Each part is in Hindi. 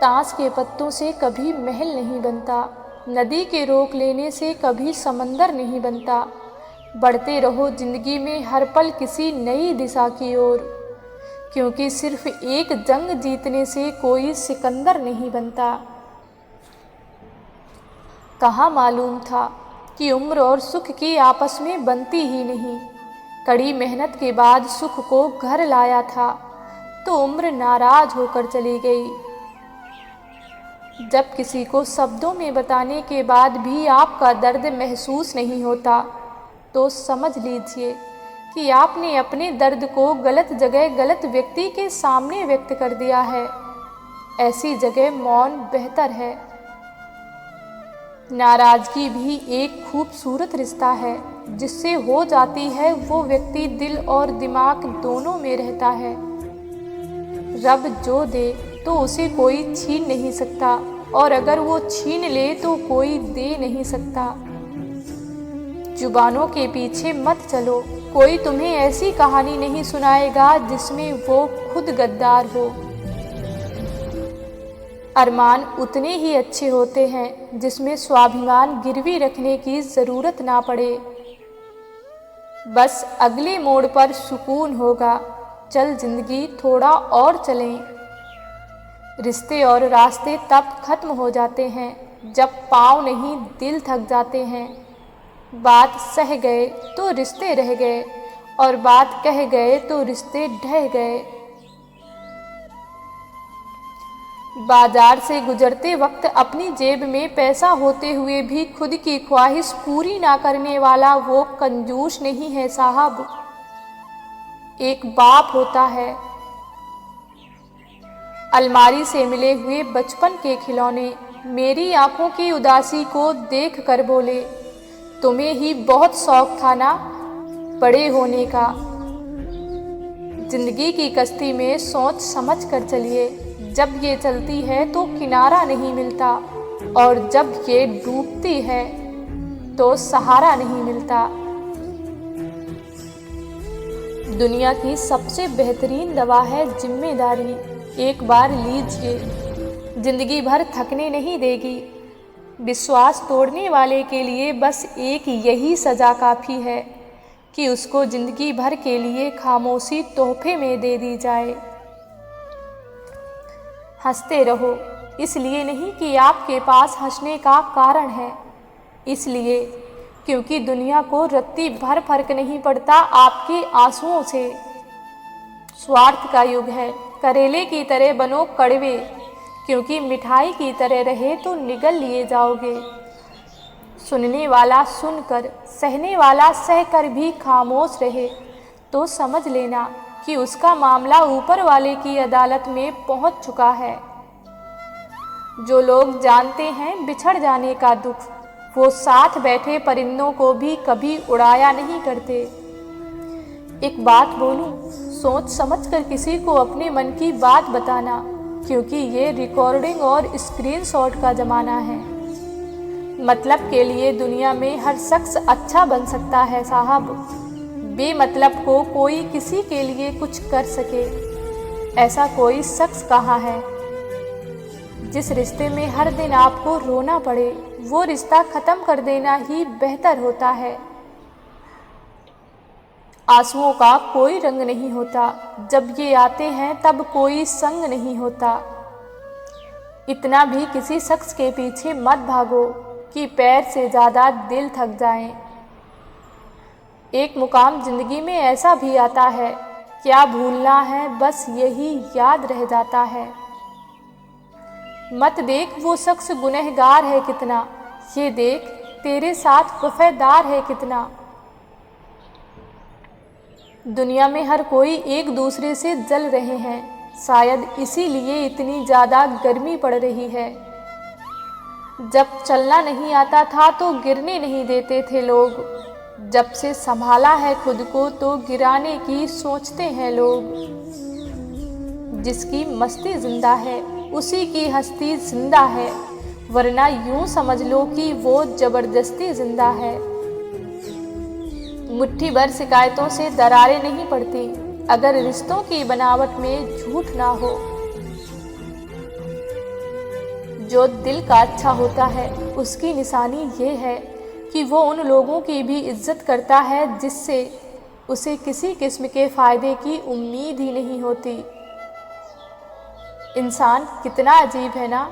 ताश के पत्तों से कभी महल नहीं बनता, नदी के रोक लेने से कभी समंदर नहीं बनता। बढ़ते रहो जिंदगी में हर पल किसी नई दिशा की ओर, क्योंकि सिर्फ एक जंग जीतने से कोई सिकंदर नहीं बनता। कहाँ मालूम था कि उम्र और सुख की आपस में बनती ही नहीं। कड़ी मेहनत के बाद सुख को घर लाया था तो उम्र नाराज होकर चली गई। जब किसी को शब्दों में बताने के बाद भी आपका दर्द महसूस नहीं होता तो समझ लीजिए कि आपने अपने दर्द को गलत जगह गलत व्यक्ति के सामने व्यक्त कर दिया है। ऐसी जगह मौन बेहतर है। नाराज़गी भी एक खूबसूरत रिश्ता है, जिससे हो जाती है वो व्यक्ति दिल और दिमाग दोनों में रहता है। रब जो दे तो उसे कोई छीन नहीं सकता, और अगर वो छीन ले तो कोई दे नहीं सकता। जुबानों के पीछे मत चलो, कोई तुम्हें ऐसी कहानी नहीं सुनाएगा जिसमें वो खुद गद्दार हो। अरमान उतने ही अच्छे होते हैं जिसमें स्वाभिमान गिरवी रखने की ज़रूरत ना पड़े। बस अगले मोड़ पर सुकून होगा, चल जिंदगी थोड़ा और चलें। रिश्ते और रास्ते तब खत्म हो जाते हैं जब पाँव नहीं दिल थक जाते हैं। बात सह गए तो रिश्ते रह गए, और बात कह गए तो रिश्ते ढह गए। बाजार से गुजरते वक्त अपनी जेब में पैसा होते हुए भी खुद की ख्वाहिश पूरी ना करने वाला वो कंजूस नहीं है साहब, एक बाप होता है। अलमारी से मिले हुए बचपन के खिलौने मेरी आंखों की उदासी को देख कर बोले, तुम्हें ही बहुत शौक था ना बड़े होने का। जिंदगी की कश्ती में सोच समझ कर चलिए, जब ये चलती है तो किनारा नहीं मिलता, और जब ये डूबती है तो सहारा नहीं मिलता। दुनिया की सबसे बेहतरीन दवा है जिम्मेदारी। एक बार लीजिए, जिंदगी भर थकने नहीं देगी। विश्वास तोड़ने वाले के लिए बस एक यही सज़ा काफ़ी है कि उसको जिंदगी भर के लिए खामोशी तोहफे में दे दी जाए। हंसते रहो, इसलिए नहीं कि आपके पास हंसने का कारण है, इसलिए क्योंकि दुनिया को रत्ती भर फर्क नहीं पड़ता आपके आंसुओं से। स्वार्थ का युग है, करेले की तरह बनो कड़वे, क्योंकि मिठाई की तरह रहे तो निगल लिए जाओगे। सुनने वाला सुनकर, सहने वाला सहकर भी खामोश रहे तो समझ लेना कि उसका मामला ऊपर वाले की अदालत में पहुंच चुका है। जो लोग जानते हैं बिछड़ जाने का दुख, वो साथ बैठे परिंदों को भी कभी उड़ाया नहीं करते। एक बात बोलूं, सोच समझकर किसी को अपने मन की बात बताना, क्योंकि ये रिकॉर्डिंग और स्क्रीनशॉट का ज़माना है। मतलब के लिए दुनिया में हर शख्स अच्छा बन सकता है साहब, बेमतलब को कोई किसी के लिए कुछ कर सके ऐसा कोई शख्स कहाँ है। जिस रिश्ते में हर दिन आपको रोना पड़े, वो रिश्ता ख़त्म कर देना ही बेहतर होता है। आंसुओं का कोई रंग नहीं होता, जब ये आते हैं तब कोई संग नहीं होता। इतना भी किसी शख्स के पीछे मत भागो कि पैर से ज़्यादा दिल थक जाएं। एक मुकाम ज़िंदगी में ऐसा भी आता है, क्या भूलना है बस यही याद रह जाता है। मत देख वो शख्स गुनहगार है कितना, ये देख तेरे साथ वफादार है कितना। दुनिया में हर कोई एक दूसरे से जल रहे हैं, शायद इसीलिए इतनी ज़्यादा गर्मी पड़ रही है। जब चलना नहीं आता था तो गिरने नहीं देते थे लोग, जब से संभाला है खुद को तो गिराने की सोचते हैं लोग। जिसकी मस्ती जिंदा है उसी की हस्ती जिंदा है, वरना यूं समझ लो कि वो जबरदस्ती जिंदा है। मुट्ठी भर शिकायतों से दरारें नहीं पड़ती अगर रिश्तों की बनावट में झूठ ना हो। जो दिल का अच्छा होता है उसकी निशानी ये है कि वो उन लोगों की भी इज्जत करता है जिससे उसे किसी किस्म के फ़ायदे की उम्मीद ही नहीं होती। इंसान कितना अजीब है ना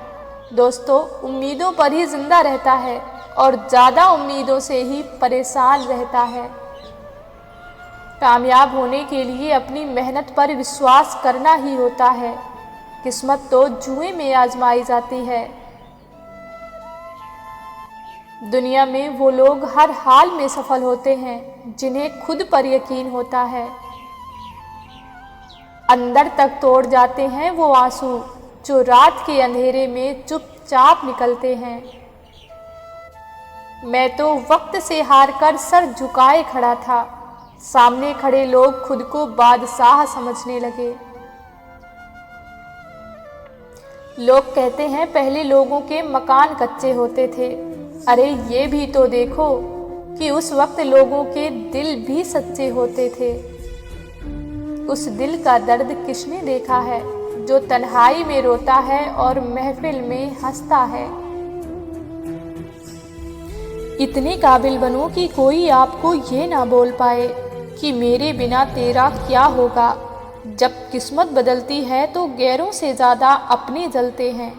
दोस्तों, उम्मीदों पर ही ज़िंदा रहता है और ज़्यादा उम्मीदों से ही परेशान रहता है। कामयाब होने के लिए अपनी मेहनत पर विश्वास करना ही होता है। किस्मत तो जुए में आजमाई जाती है। दुनिया में वो लोग हर हाल में सफल होते हैं जिन्हें खुद पर यकीन होता है। अंदर तक तोड़ जाते हैं वो आंसू जो रात के अंधेरे में चुपचाप निकलते हैं। मैं तो वक्त से हार कर सर झुकाए खड़ा था, सामने खड़े लोग खुद को बादशाह समझने लगे। लोग कहते हैं पहले लोगों के मकान कच्चे होते थे। अरे ये भी तो देखो कि उस वक्त लोगों के दिल भी सच्चे होते थे। उस दिल का दर्द किसने देखा है जो तन्हाई में रोता है और महफिल में हंसता है। इतने काबिल बनो कि कोई आपको ये ना बोल पाए कि मेरे बिना तेरा क्या होगा। जब किस्मत बदलती है तो गैरों से ज़्यादा अपने जलते हैं।